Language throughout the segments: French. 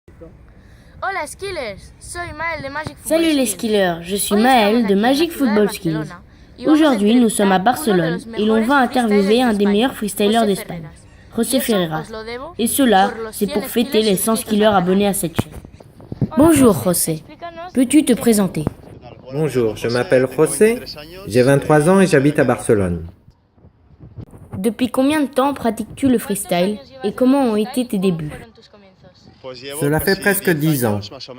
Hola Skillers, soy Maël de Magic Football Salut les Skills. skillers, je suis Hoy Maël estamos de aquí en la Magic ciudad de Football Skills. Barcelona y vamos a Aujourd'hui, nous sommes à entrevistar Barcelone uno de los et l'on va mejores interviewer un des freestylers meilleurs d'Espagne, freestylers José d'Espagne, Ferreras. José Y eso Ferreras. os lo debo Et cela, por los c'est 100 pour fêter skillers les 100 suscritos skillers al canal. abonnés à cette chaîne. Hola, Bonjour José, José, explícanos peux-tu te quién eres. présenter? Bonjour, je m'appelle José, j'ai 23 ans et j'habite à Barcelone. Depuis combien de temps pratiques-tu le freestyle et comment ont été tes débuts? Cela fait presque 10 ans.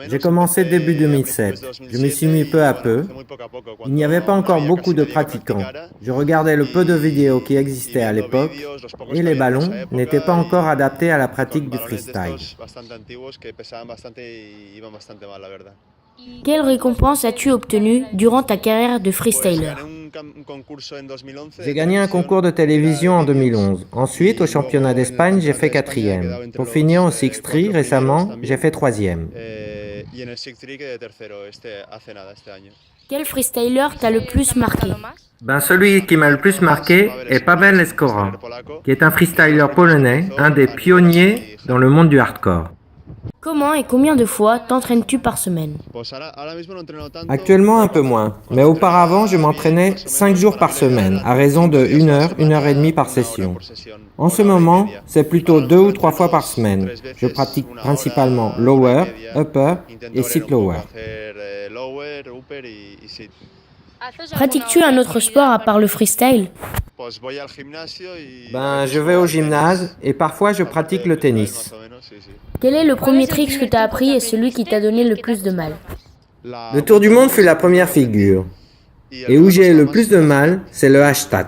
J'ai commencé début 2007. Je m'y suis mis peu à peu. Il n'y avait pas encore beaucoup de pratiquants. Je regardais le peu de vidéos qui existaient à l'époque et les ballons n'étaient pas encore adaptés à la pratique du freestyle. Quelle récompense as-tu obtenue durant ta carrière de freestyler? J'ai gagné un concours de télévision en 2011. Ensuite, au championnat d'Espagne, j'ai fait 4e. Pour finir au Six Tree, récemment, j'ai fait 3e. Quel freestyler t'a le plus marqué? Celui qui m'a le plus marqué est Paweł Eskora, qui est un freestyler polonais, un des pionniers dans le monde du hardcore. Comment et combien de fois t'entraînes-tu par semaine? Actuellement un peu moins, mais auparavant je m'entraînais 5 jours par semaine, à raison de 1 heure, 1 heure et demie par session. En ce moment, c'est plutôt 2 ou 3 fois par semaine. Je pratique principalement lower, upper et sit lower. Pratiques-tu un autre sport à part le freestyle? Je vais au gymnase et parfois je pratique le tennis. Quel est le premier trick que t'as appris et celui qui t'a donné le plus de mal? Le tour du monde fut la première figure. Et où j'ai le plus de mal, c'est le hashtag.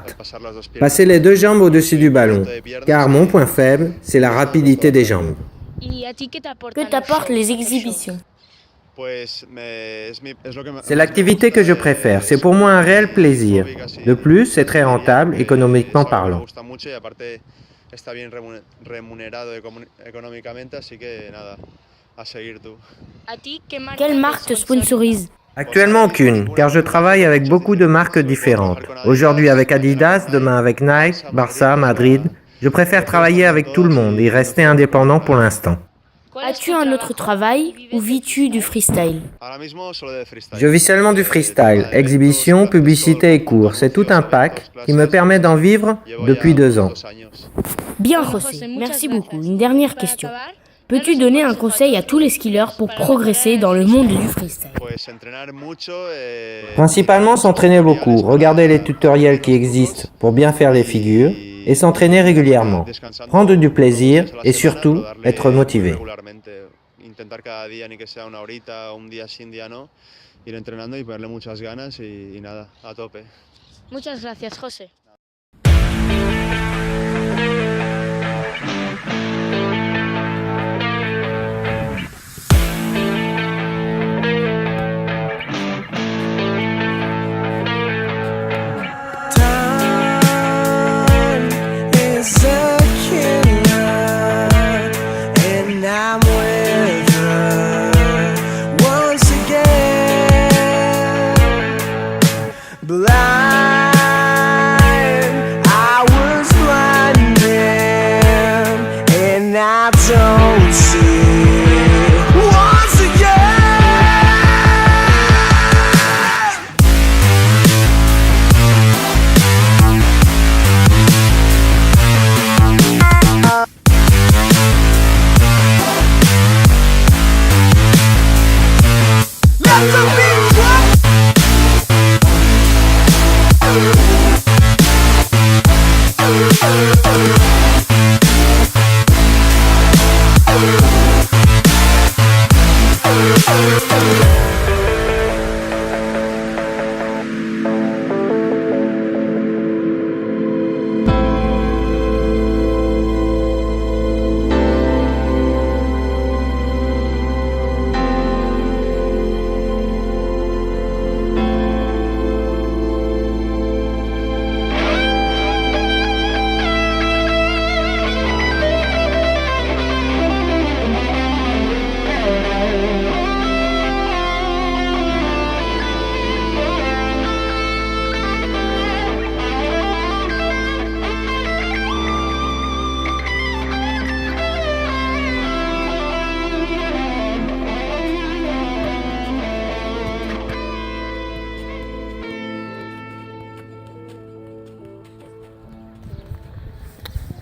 Passer les 2 jambes au-dessus du ballon, car mon point faible, c'est la rapidité des jambes. Que t'apportent les exhibitions? C'est l'activité que je préfère, c'est pour moi un réel plaisir. De plus, c'est très rentable, économiquement parlant. Quelle marque te sponsorise? Actuellement aucune, car je travaille avec beaucoup de marques différentes. Aujourd'hui avec Adidas, demain avec Nike, Barça, Madrid. Je préfère travailler avec tout le monde et rester indépendant pour l'instant. As-tu un autre travail ou vis-tu du freestyle? Je vis seulement du freestyle, exhibition, publicité et cours. C'est tout un pack qui me permet d'en vivre depuis 2 ans. Bien José, merci beaucoup. Une dernière question. Peux-tu donner un conseil à tous les skillers pour progresser dans le monde du freestyle? Principalement s'entraîner beaucoup, regarder les tutoriels qui existent pour bien faire les figures et s'entraîner régulièrement. Prendre du plaisir et surtout être motivé. Muchas gracias, José. Is a killer, and I'm with her once again. Blind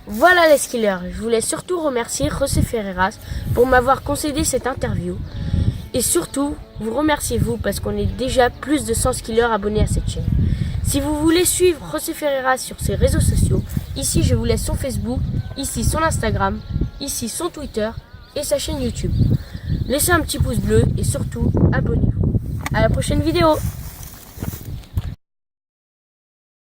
Voilà les skillers, je voulais surtout remercier José Ferreras pour m'avoir concédé cette interview. Et surtout, vous remerciez vous parce qu'on est déjà plus de 100 skillers abonnés à cette chaîne. Si vous voulez suivre José Ferreras sur ses réseaux sociaux, ici je vous laisse son Facebook, ici son Instagram, ici son Twitter et sa chaîne YouTube. Laissez un petit pouce bleu et surtout abonnez-vous. À la prochaine vidéo.